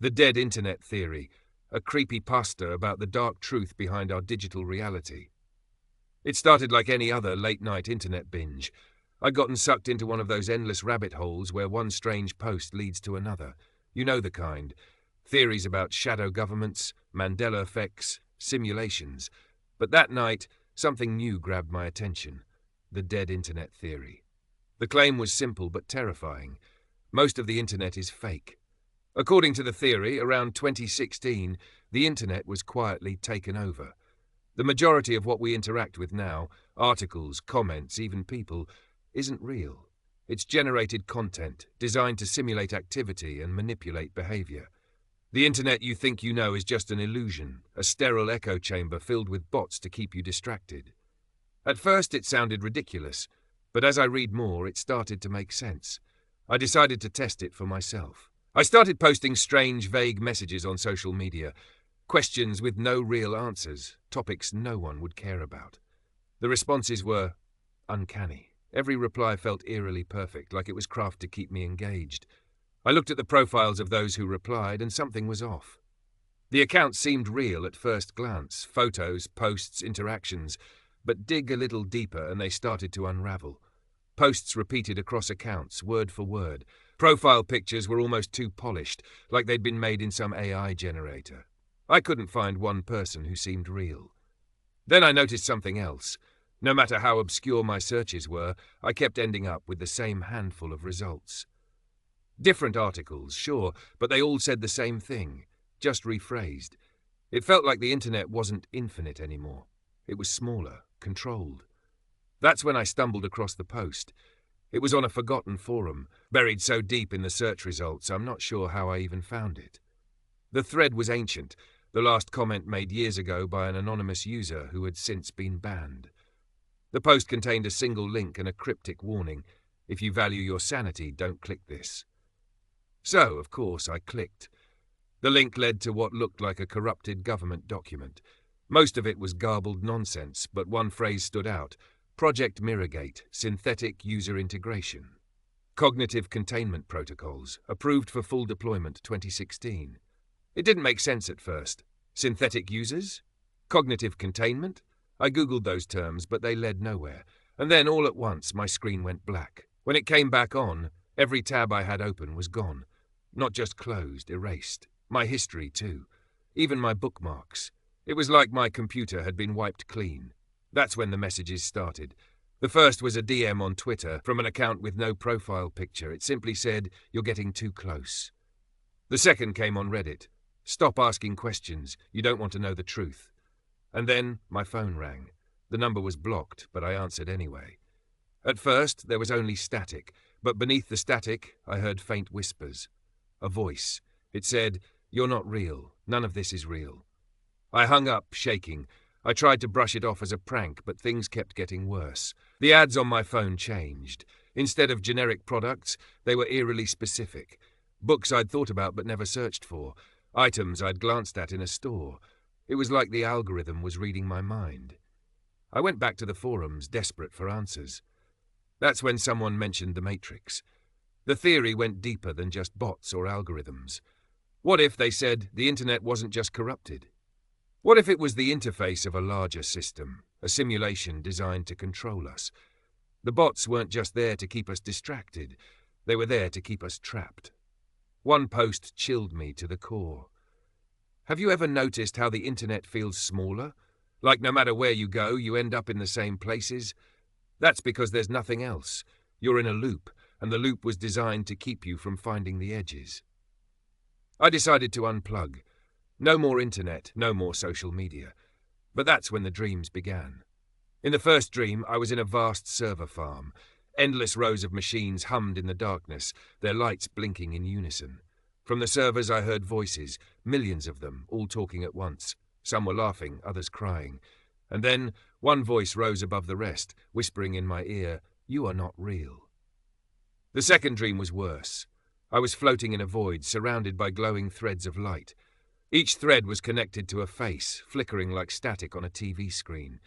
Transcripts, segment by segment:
The dead internet theory, a creepypasta about the dark truth behind our digital reality. It started like any other late-night internet binge. I'd gotten sucked into one of those endless rabbit holes where one strange post leads to another. You know the kind. Theories about shadow governments, Mandela effects, simulations. But that night, something new grabbed my attention. The dead internet theory. The claim was simple but terrifying. Most of the internet is fake. According to the theory, around 2016, the internet was quietly taken over. The majority of what we interact with now, articles, comments, even people, isn't real. It's generated content, designed to simulate activity and manipulate behavior. The internet you think you know is just an illusion, a sterile echo chamber filled with bots to keep you distracted. At first it sounded ridiculous, but as I read more, it started to make sense. I decided to test it for myself. I started posting strange, vague messages on social media, questions with no real answers, topics no one would care about. The responses were uncanny. Every reply felt eerily perfect, like it was crafted to keep me engaged. I looked at the profiles of those who replied, and something was off. The accounts seemed real at first glance, photos, posts, interactions, but dig a little deeper and they started to unravel. Posts repeated across accounts, word for word. Profile pictures were almost too polished, like they'd been made in some AI generator. I couldn't find one person who seemed real. Then I noticed something else. No matter how obscure my searches were, I kept ending up with the same handful of results. Different articles, sure, but they all said the same thing, just rephrased. It felt like the internet wasn't infinite anymore. It was smaller, controlled. That's when I stumbled across the post. It was on a forgotten forum, buried so deep in the search results I'm not sure how I even found it. The thread was ancient, the last comment made years ago by an anonymous user who had since been banned. The post contained a single link and a cryptic warning: if you value your sanity, don't click this. So, of course, I clicked. The link led to what looked like a corrupted government document. Most of it was garbled nonsense, but one phrase stood out: Project Mirrorgate, Synthetic User Integration. Cognitive Containment Protocols, approved for full deployment 2016. It didn't make sense at first. Synthetic users? Cognitive containment? I googled those terms, but they led nowhere. And then, all at once, my screen went black. When it came back on, every tab I had open was gone. Not just closed, erased. My history, too. Even my bookmarks. It was like my computer had been wiped clean. That's when the messages started. The first was a DM on Twitter from an account with no profile picture. It simply said, "You're getting too close." The second came on Reddit. "Stop asking questions. You don't want to know the truth." And then my phone rang. The number was blocked, but I answered anyway. At first, there was only static, but beneath the static, I heard faint whispers. A voice. It said, "You're not real. None of this is real." I hung up, shaking. I tried to brush it off as a prank, but things kept getting worse. The ads on my phone changed. Instead of generic products, they were eerily specific. Books I'd thought about but never searched for. Items I'd glanced at in a store. It was like the algorithm was reading my mind. I went back to the forums, desperate for answers. That's when someone mentioned the Matrix. The theory went deeper than just bots or algorithms. What if, they said, the internet wasn't just corrupted? What if it was the interface of a larger system, a simulation designed to control us? The bots weren't just there to keep us distracted. They were there to keep us trapped. One post chilled me to the core. Have you ever noticed how the internet feels smaller? Like no matter where you go, you end up in the same places? That's because there's nothing else. You're in a loop, and the loop was designed to keep you from finding the edges. I decided to unplug. No more internet, no more social media. But that's when the dreams began. In the first dream, I was in a vast server farm. Endless rows of machines hummed in the darkness, their lights blinking in unison. From the servers I heard voices, millions of them, all talking at once. Some were laughing, others crying. And then one voice rose above the rest, whispering in my ear, "You are not real." The second dream was worse. I was floating in a void, surrounded by glowing threads of light. Each thread was connected to a face, flickering like static on a TV screen.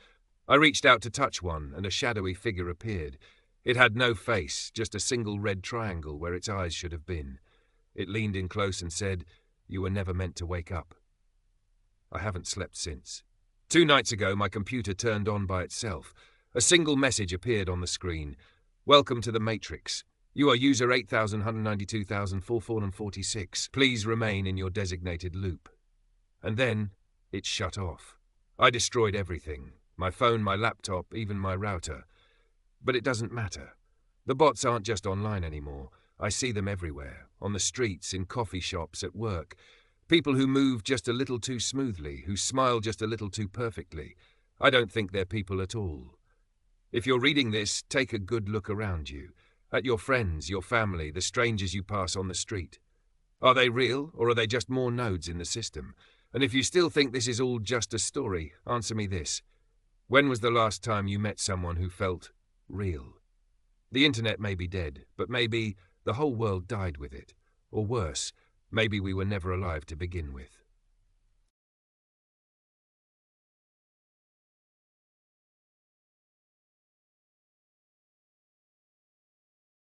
I reached out to touch one, and a shadowy figure appeared. It had no face, just a single red triangle where its eyes should have been. It leaned in close and said, You were never meant to wake up. I haven't slept since. 2 nights ago, my computer turned on by itself. A single message appeared on the screen. Welcome to the Matrix. You are user 8192,446. Please remain in your designated loop. And then, it shut off. I destroyed everything. My phone, my laptop, even my router. But it doesn't matter. The bots aren't just online anymore. I see them everywhere. On the streets, in coffee shops, at work. People who move just a little too smoothly, who smile just a little too perfectly. I don't think they're people at all. If you're reading this, take a good look around you. At your friends, your family, the strangers you pass on the street. Are they real, or are they just more nodes in the system? And if you still think this is all just a story, answer me this. When was the last time you met someone who felt real? The internet may be dead, but maybe the whole world died with it. Or worse, maybe we were never alive to begin with.